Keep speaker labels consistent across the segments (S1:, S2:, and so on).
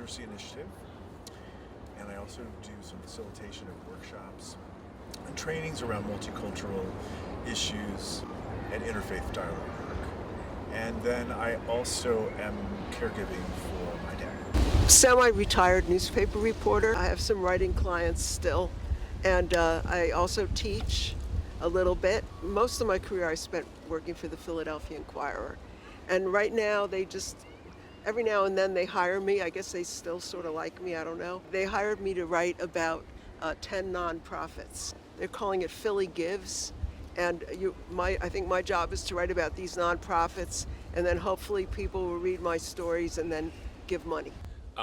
S1: diversity initiative, and I also do some facilitation of workshops and trainings around multicultural issues and interfaith dialogue work. And then I also am caregiving for my dad.
S2: Semi-retired newspaper reporter. I have some writing clients still, and I also teach a little bit. Most of my career I spent working for the Philadelphia Inquirer, and right now they just, every now and then they hire me. I guess they still sort of like me, I don't know. They hired me to write about 10 nonprofits. They're calling it Philly Gives, and I think my job is to write about these nonprofits, and then hopefully people will read my stories and then give money.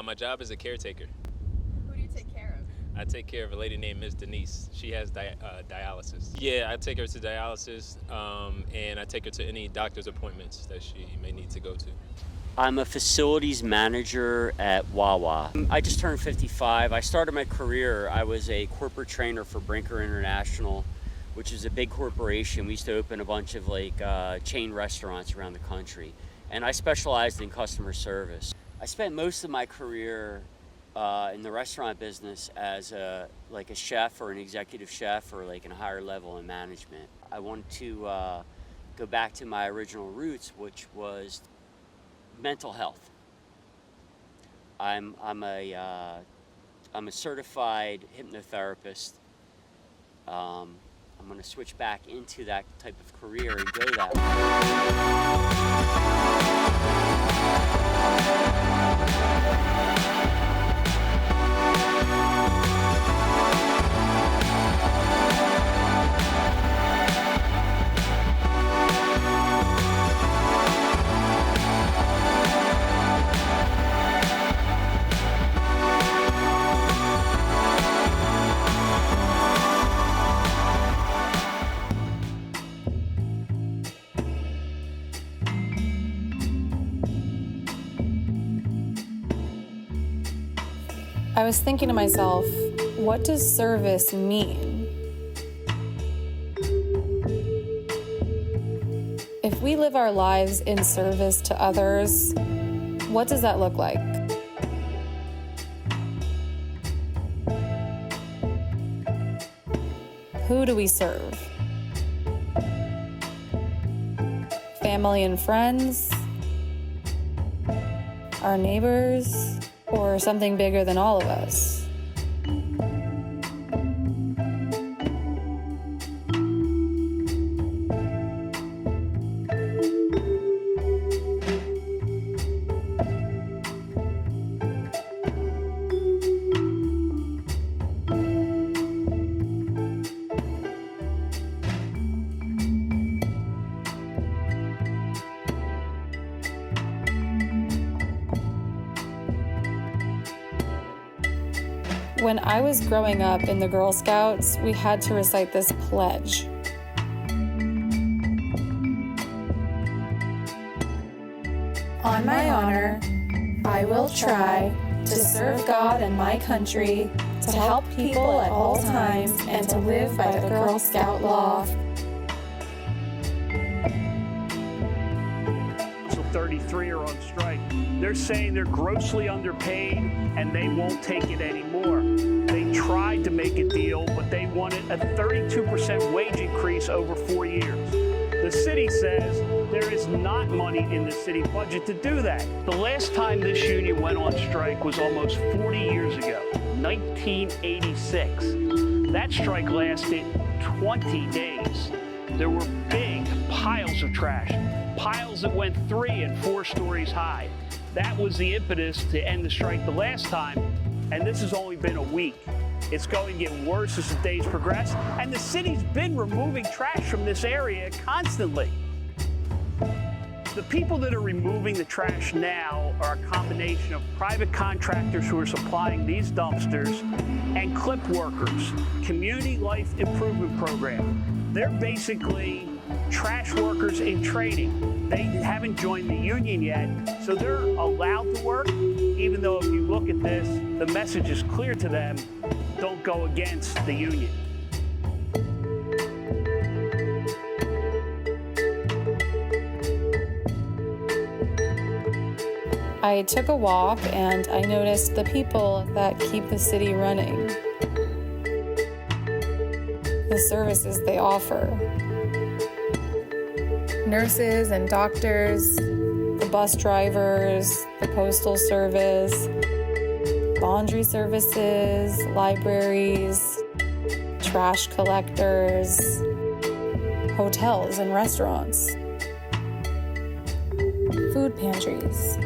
S3: My job is a caretaker.
S4: Who do you take care of?
S3: I take care of a lady named Ms. Denise. She has dialysis. Yeah, I take her to dialysis, and I take her to any doctor's appointments that she may need to go to.
S5: I'm a facilities manager at Wawa. I just turned 55. I started my career, I was a corporate trainer for Brinker International, which is a big corporation. We used to open a bunch of chain restaurants around the country. And I specialized in customer service. I spent most of my career in the restaurant business as a chef or an executive chef or in a higher level in management. I wanted to go back to my original roots, which was mental health. I'm a certified hypnotherapist. I'm going to switch back into that type of career and go that
S4: I was thinking to myself, what does service mean? If we live our lives in service to others, what does that look like? Who do we serve? Family and friends? Our neighbors? Or something bigger than all of us? When I was growing up in the Girl Scouts, we had to recite this pledge. On my honor, I will try to serve God and my country, to help people at all times, and to live by the Girl Scout law.
S6: 33 are on strike. They're saying they're grossly underpaid and they won't take it anymore. They tried to make a deal, but they wanted a 32% wage increase over 4 years. The city says there is not money in the city budget to do that. The last time this union went on strike was almost 40 years ago, 1986. That strike lasted 20 days. There were big piles of trash, piles that went 3 and 4 stories high. That was the impetus to end the strike the last time, and this has only been a week. It's going to get worse as the days progress, and the city's been removing trash from this area constantly. The people that are removing the trash now are a combination of private contractors who are supplying these dumpsters and CLIP workers, Community Life Improvement Program. They're basically trash workers in training. They haven't joined the union yet, so they're allowed to work, even though if you look at this, the message is clear to them, don't go against the union.
S4: I took a walk and I noticed the people that keep the city running, the services they offer. Nurses and doctors, the bus drivers, the postal service, laundry services, libraries, trash collectors, hotels and restaurants, food pantries.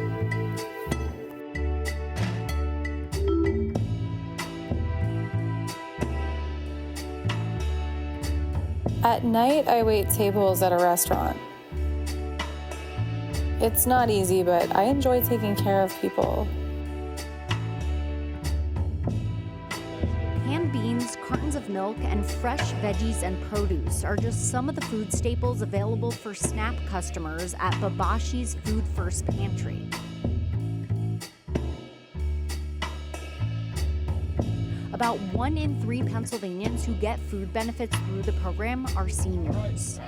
S4: At night, I wait tables at a restaurant. It's not easy, but I enjoy taking care of people.
S7: Canned beans, cartons of milk, and fresh veggies and produce are just some of the food staples available for SNAP customers at Babashi's Food First Pantry. About 1 in 3 Pennsylvanians who get food benefits through the program are seniors.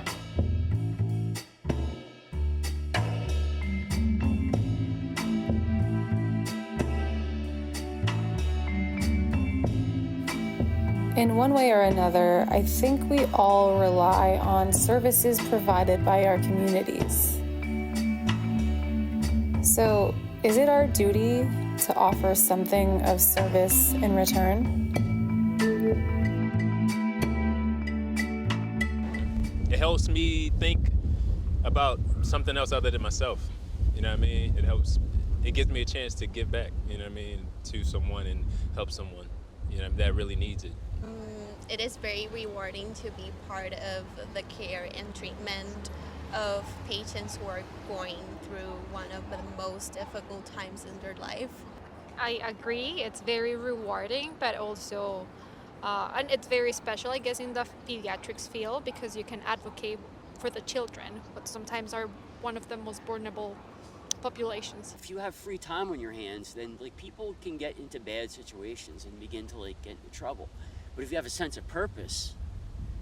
S4: In one way or another, I think we all rely on services provided by our communities. So, is it our duty to offer something of service in return?
S3: It helps me think about something else other than myself. You know what I mean? It gives me a chance to give back, you know what I mean, to someone and help someone, you know, that really needs it.
S8: It is very rewarding to be part of the care and treatment of patients who are going through one of the most difficult times in their life.
S9: I agree, it's very rewarding, but also, and it's very special, I guess, in the pediatrics field because you can advocate for the children, but sometimes are one of the most vulnerable populations.
S5: If you have free time on your hands, then people can get into bad situations and begin to get into trouble. But if you have a sense of purpose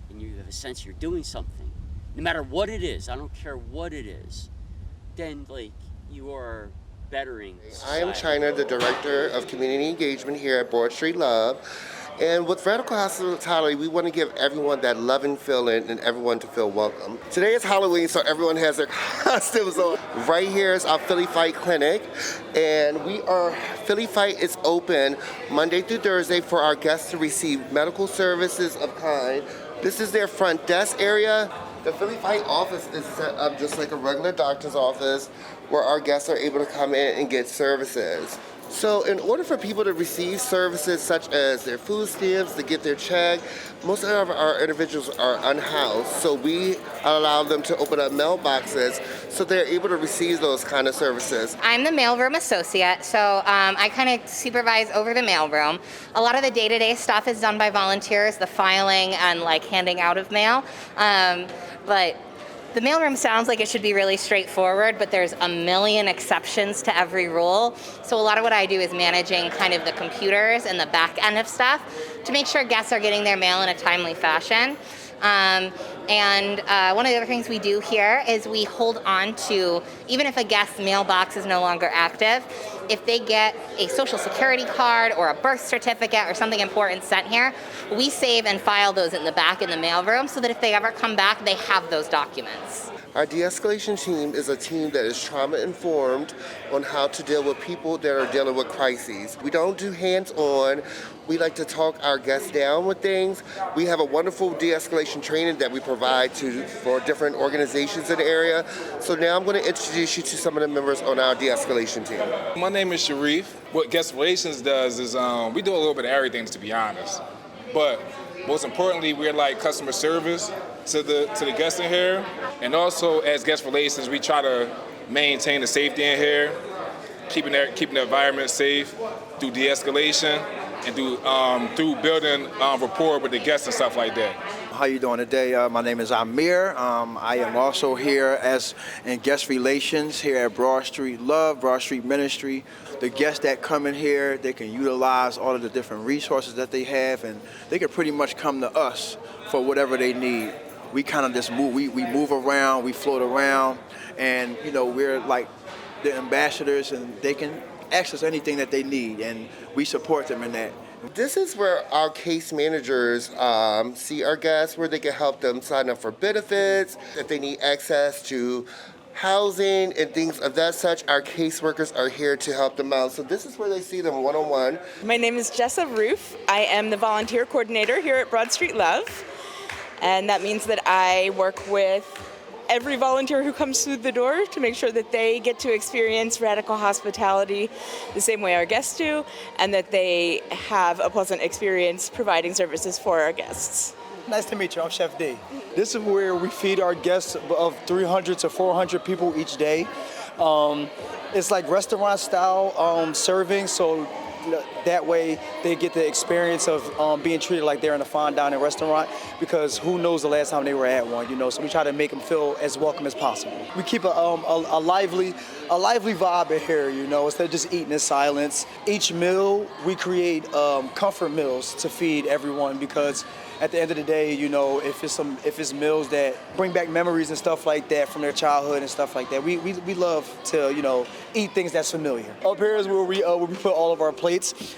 S5: and you have a sense you're doing something, no matter what it is, I don't care what it is, then you are bettering society.
S10: I am China, the Director of Community Engagement here at Broad Street Love. And with Radical Hospitality, we want to give everyone that loving feeling and everyone to feel welcome. Today is Halloween, so everyone has their costumes on. Right here is our Philly Fight Clinic. And Philly Fight is open Monday through Thursday for our guests to receive medical services of kind. This is their front desk area. The Philly Fight office is set up just like a regular doctor's office where our guests are able to come in and get services. So in order for people to receive services such as their food stamps, to get their check, most of our individuals are unhoused. So we allow them to open up mailboxes so they're able to receive those kind of services.
S11: I'm the mailroom associate, so I kind of supervise over the mailroom. A lot of the day-to-day stuff is done by volunteers, the filing and handing out of mail. But the mailroom sounds like it should be really straightforward, but there's a million exceptions to every rule. So a lot of what I do is managing kind of the computers and the back end of stuff to make sure guests are getting their mail in a timely fashion. And one of the other things we do here is we hold on to, even if a guest's mailbox is no longer active, if they get a social security card or a birth certificate or something important sent here, we save and file those in the back in the mailroom so that if they ever come back, they have those documents.
S10: Our de-escalation team is a team that is trauma-informed on how to deal with people that are dealing with crises. We don't do hands-on. We like to talk our guests down with things. We have a wonderful de-escalation training that we provide for different organizations in the area. So now I'm going to introduce you to some of the members on our de-escalation team.
S12: My name is Sharif. What Guest Relations does is we do a little bit of everything, to be honest. But most importantly, we're like customer service to the guests in here. And also as Guest Relations, we try to maintain the safety in here, keeping the environment safe through de-escalation and through building rapport with the guests and stuff like that.
S13: How you doing today? My name is Amir. I am also here as in guest relations here at Broad Street Love, Broad Street Ministry. The guests that come in here, they can utilize all of the different resources that they have, and they can pretty much come to us for whatever they need. We kind of just move. We move around, we float around, and we're like the ambassadors, and they can access anything that they need, and we support them in that.
S10: This is where our case managers see our guests, where they can help them sign up for benefits, if they need access to housing and things of that such. Our caseworkers are here to help them out. So this is where they see them one-on-one.
S14: My name is Jessa Roof. I am the volunteer coordinator here at Broad Street Love. And that means that I work with every volunteer who comes through the door to make sure that they get to experience radical hospitality the same way our guests do, and that they have a pleasant experience providing services for our guests.
S15: Nice to meet you. I'm Chef D. This is where we feed our guests of 300 to 400 people each day. It's like restaurant style serving, so that way they get the experience of being treated like they're in a fine dining restaurant, because who knows the last time they were at one, you know, so we try to make them feel as welcome as possible. We keep a lively vibe in here, you know, instead of just eating in silence. Each meal, we create comfort meals to feed everyone, because at the end of the day, you know, if it's meals that bring back memories and stuff like that from their childhood and stuff like that, we love to, you know, eat things that's familiar. Up here is where we put all of our plates.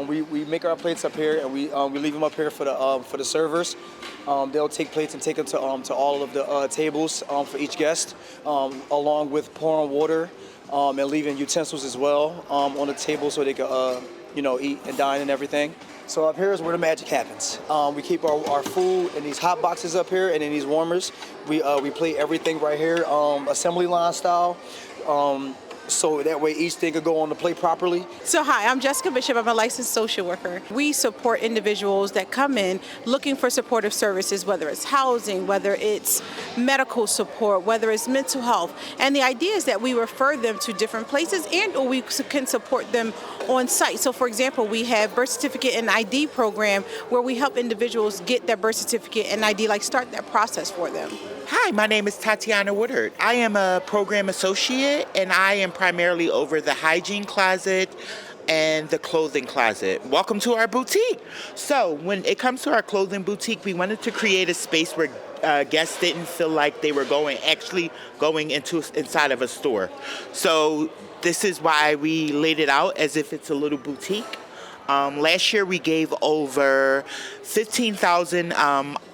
S15: We make our plates up here, and we leave them up here for the servers. They'll take plates and take them to all of the tables for each guest, along with pouring water and leaving utensils as well on the table so they can you know, eat and dine and everything. So up here is where the magic happens. We keep our food in these hot boxes up here and in these warmers. We plate everything right here, assembly line style. So that way each thing could go on the plate properly.
S16: So hi, I'm Jessica Bishop. I'm a licensed social worker. We support individuals that come in looking for supportive services, whether it's housing, whether it's medical support, whether it's mental health. And the idea is that we refer them to different places, and or we can support them on site. So for example, we have birth certificate and ID program where we help individuals get their birth certificate and ID, like start that process for them.
S17: Hi, my name is Tatiana Woodard. I am a program associate, and I am primarily over the hygiene closet and the clothing closet. Welcome to our boutique. So when it comes to our clothing boutique, we wanted to create a space where guests didn't feel like they were going inside of a store. So this is why we laid it out as if it's a little boutique. Last year we gave over 15,000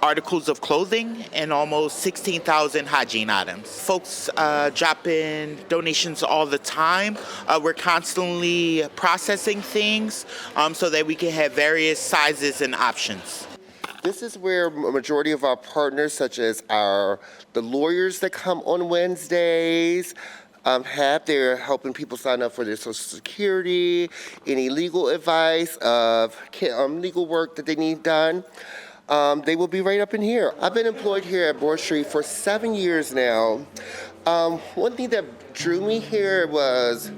S17: articles of clothing and almost 16,000 hygiene items. Folks drop in donations all the time. We're constantly processing things so that we can have various sizes and options.
S10: This is where a majority of our partners, such as the lawyers that come on Wednesdays, they're helping people sign up for their Social Security, any legal advice of legal work that they need done. They will be right up in here. I've been employed here at Broad Street for 7 years now. One thing that drew me here was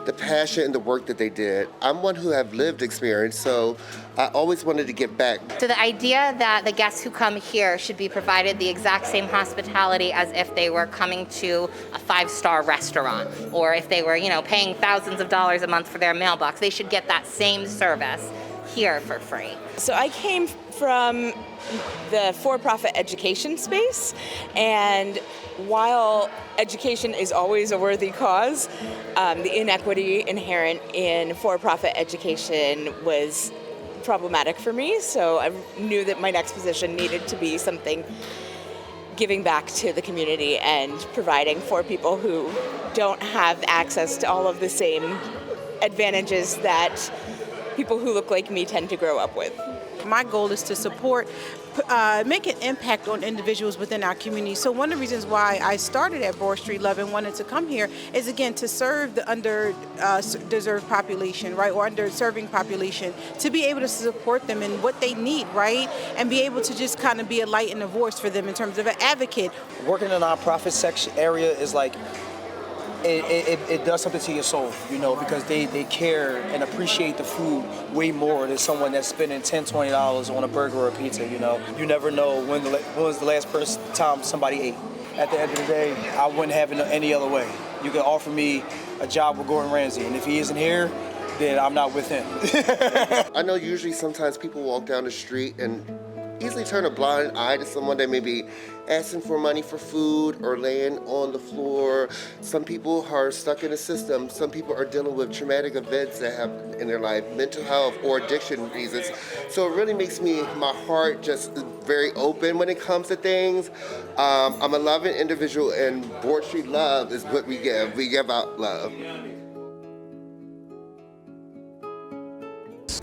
S10: the passion and the work that they did. I'm one who have lived experience, so I always wanted to give back.
S11: So the idea that the guests who come here should be provided the exact same hospitality as if they were coming to a 5-star restaurant, or if they were, you know, paying thousands of dollars a month for their mailbox, they should get that same service here for free.
S14: So I came from the for-profit education space, and while education is always a worthy cause, the inequity inherent in for-profit education was problematic for me, so I knew that my next position needed to be something giving back to the community and providing for people who don't have access to all of the same advantages that people who look like me tend to grow up with.
S16: My goal is to support, make an impact on individuals within our community. So one of the reasons why I started at Broad Street Love and wanted to come here is, again, to serve the underdeserved population, right, or underserving population, to be able to support them in what they need, right, and be able to just kind of be a light and a voice for them in terms of an advocate.
S15: Working in a nonprofit section area is like, it does something to your soul, you know, because they care and appreciate the food way more than someone that's spending $10, $20 on a burger or a pizza, you know. You never know when was the last time somebody ate. At the end of the day, I wouldn't have it any other way. You can offer me a job with Gordon Ramsay, and if he isn't here, then I'm not with him.
S10: I know usually sometimes people walk down the street and easily turn a blind eye to someone that may be asking for money for food or laying on the floor. Some people are stuck in the system. Some people are dealing with traumatic events that have in their life, mental health or addiction reasons. So it really makes my heart just very open when it comes to things. I'm a loving individual, and Broad Street Love is what we give. We give out love.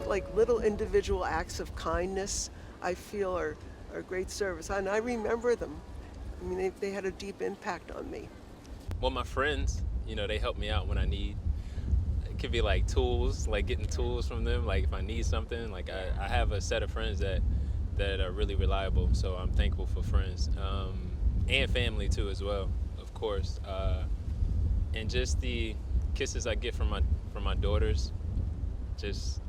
S2: Like little individual acts of kindness, I feel are great service, and I remember them. I mean, they had a deep impact on me.
S3: Well, my friends, they help me out when I need. It could be like tools, like getting tools from them. Like if I need something, like I have a set of friends that are really reliable. So I'm thankful for friends and family too as well, of course. And just the kisses I get from my daughters, just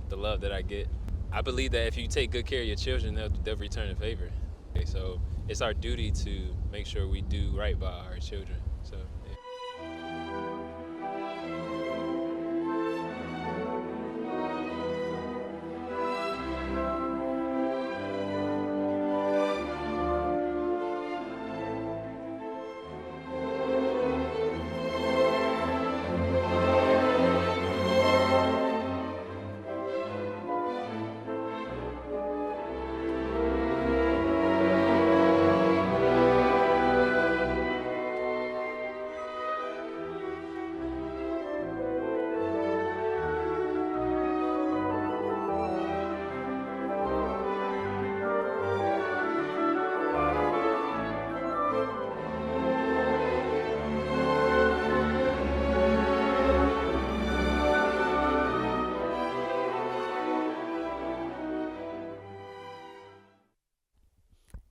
S3: the love that I get. I believe that if you take good care of your children, they'll return the favor. Okay, so it's our duty to make sure we do right by our children. So. Yeah.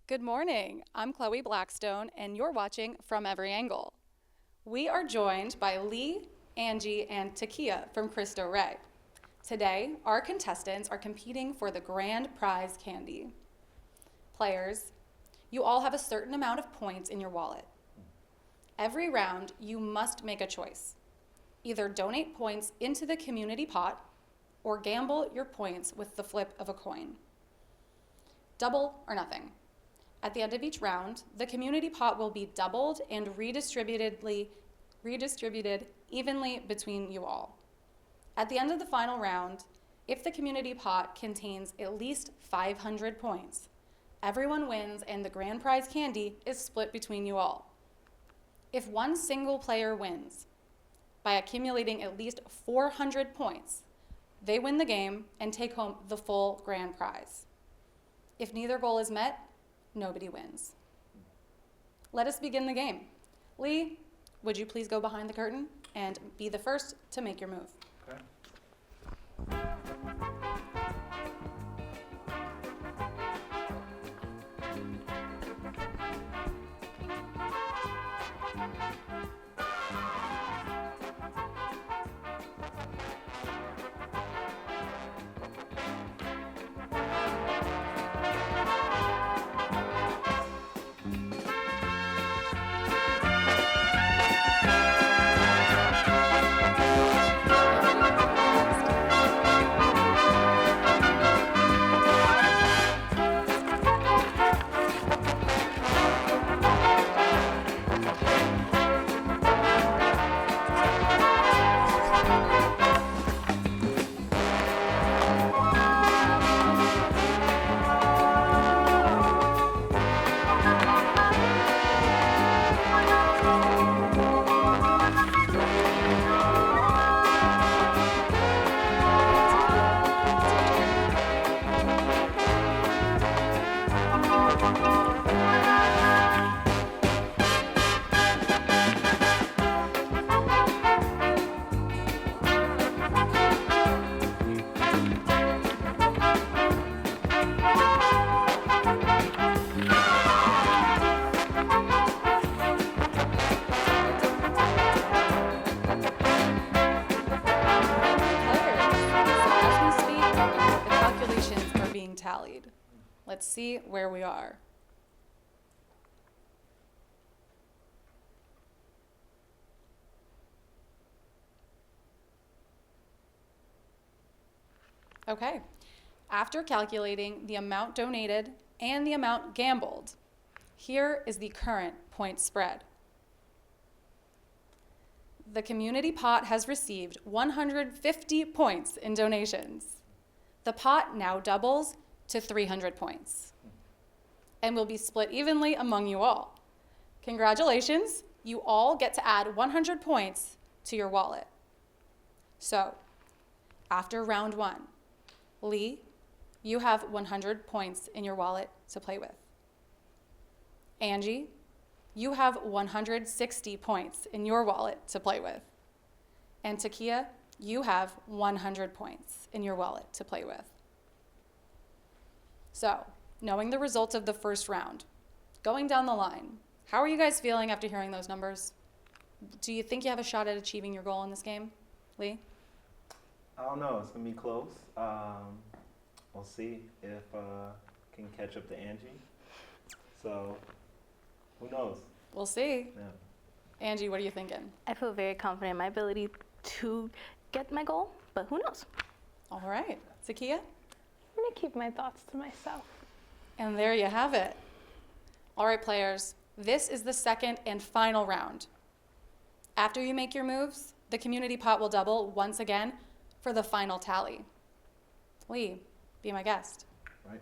S18: Good morning. I'm Chloe Blackstone, and you're watching From Every Angle. We are joined by Lee, Angie, and Takia from Cristo Rey. Today, our contestants are competing for the grand prize candy. Players, you all have a certain amount of points in your wallet. Every round, you must make a choice. Either donate points into the community pot or gamble your points with the flip of a coin. Double or nothing. At the end of each round, the community pot will be doubled and redistributed evenly between you all. At the end of the final round, if the community pot contains at least 500 points, everyone wins and the grand prize candy is split between you all. If one single player wins by accumulating at least 400 points, they win the game and take home the full grand prize. If neither goal is met, nobody wins. Let us begin the game. Lee, would you please go behind the curtain and be the first to make your move?
S1: Okay.
S18: Let's see where we are. Okay, After calculating the amount donated and the amount gambled, here is the current point spread. The community pot has received 150 points in donations. The pot now doubles to 300 points and will be split evenly among you all. Congratulations, you all get to add 100 points to your wallet. So, after round 1, Lee, you have 100 points in your wallet to play with. Angie, you have 160 points in your wallet to play with. And Takia, you have 100 points in your wallet to play with. So, knowing the results of the first round, going down the line, how are you guys feeling after hearing those numbers? Do you think you have a shot at achieving your goal in this game, Lee?
S19: I don't know. It's going to be close. We'll see if can catch up to Angie. So, who knows?
S18: We'll see.
S19: Yeah.
S18: Angie, what are you thinking?
S20: I feel very confident in my ability to get my goal, but who knows?
S18: All right. Takia?
S21: I'm going to keep my thoughts to myself.
S18: And there you have it. All right, players. This is the second and final round. After you make your moves, the community pot will double once again for the final tally. Lee, be my guest.
S19: Right.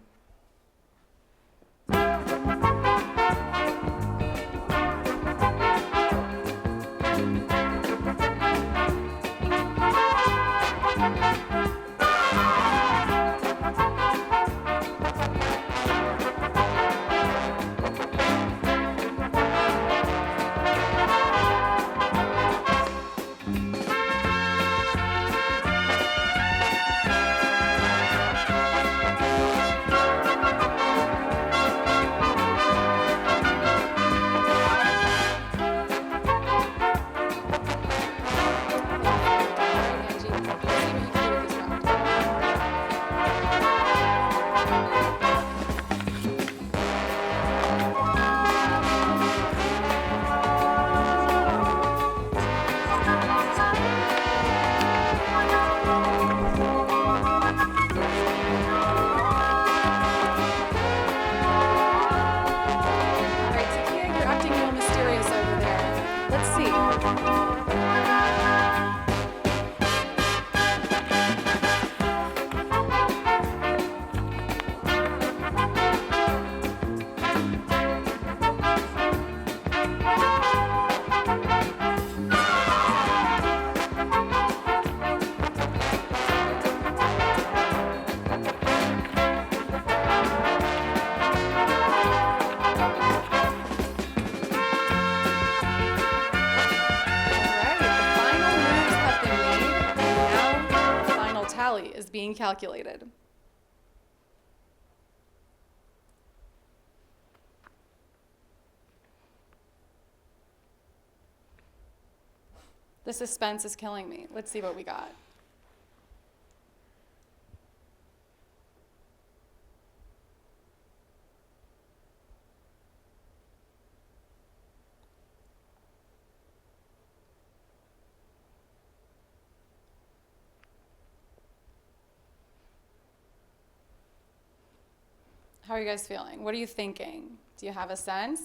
S18: Is being calculated. The suspense is killing me. Let's see what we got. How are you guys feeling? What are you thinking? Do you have a sense?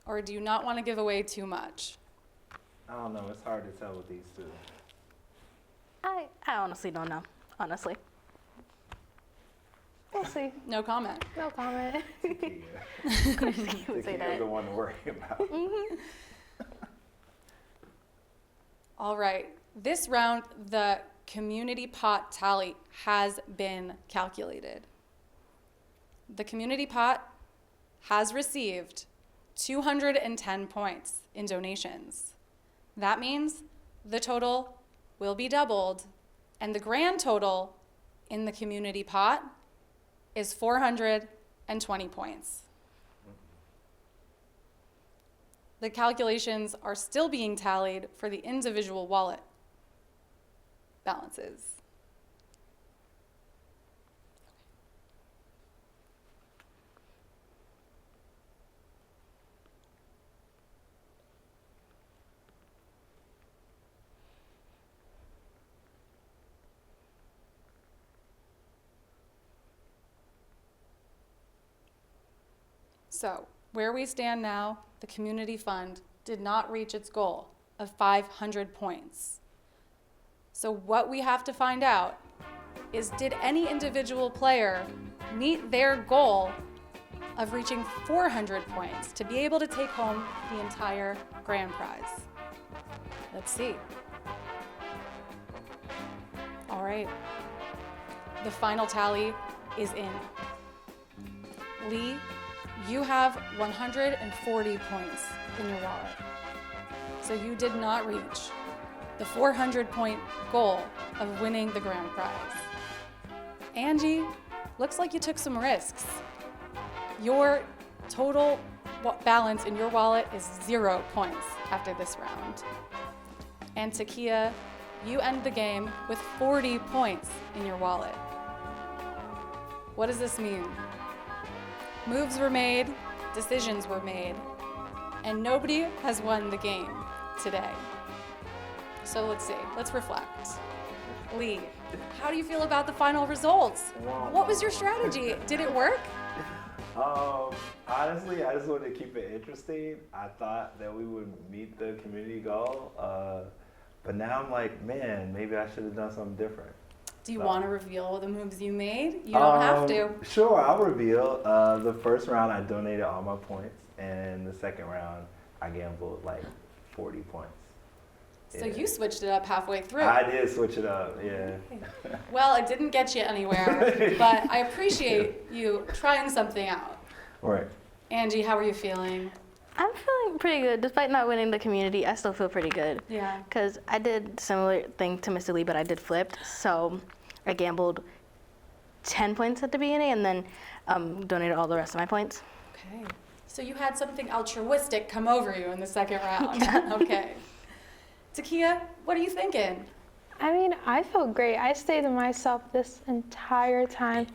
S18: Or do you not want to give away too much?
S19: I don't know. It's hard to tell with these two.
S20: I honestly don't know, honestly.
S21: We'll see.
S18: No comment.
S21: No comment.
S20: Of course you would say that.
S19: the one to worry about.
S20: Mm-hmm.
S18: All right. This round, the community pot tally has been calculated. The community pot has received 210 points in donations. That means the total will be doubled, and the grand total in the community pot is 420 points. The calculations are still being tallied for the individual wallet balances. So where we stand now, the community fund did not reach its goal of 500 points. So what we have to find out is, did any individual player meet their goal of reaching 400 points to be able to take home the entire grand prize? Let's see. All right. The final tally is in. Lee, you have 140 points in your wallet. So you did not reach the 400-point goal of winning the grand prize. Angie, looks like you took some risks. Your total balance in your wallet is 0 points after this round. And Takia, you end the game with 40 points in your wallet. What does this mean? Moves were made, decisions were made, and nobody has won the game today. So let's see, let's reflect. Lee, how do you feel about the final results? What was your strategy? Did it work?
S19: Honestly, I just wanted to keep it interesting. I thought that we would meet the community goal, but now I'm like, man, maybe I should have done something different.
S18: Do you want to reveal the moves you made? You don't have to.
S19: Sure, I'll reveal. The first round, I donated all my points, and the second round, I gambled like 40 points.
S18: So you switched it up halfway through.
S19: I did switch it up, yeah.
S18: Well, it didn't get you anywhere, but I appreciate you trying something out.
S19: Right.
S18: Angie, how are you feeling?
S20: I'm feeling pretty good. Despite not winning the community, I still feel pretty good.
S18: Yeah.
S20: Because I did similar thing to Mr. Lee, but I did flipped. So I gambled 10 points at the beginning and then donated all the rest of my points.
S18: Okay. So you had something altruistic come over you in the second round. Okay. Takia, what are you thinking?
S21: I mean, I felt great. I stayed to myself this entire time.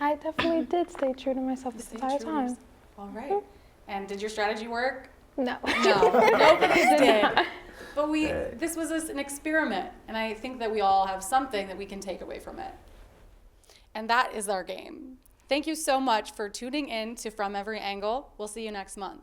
S21: I definitely did stay true to myself this entire time.
S18: All right. And did your strategy work?
S21: No.
S18: No, nobody did. But this was an experiment, and I think that we all have something that we can take away from it. And that is our game. Thank you so much for tuning in to From Every Angle. We'll see you next month.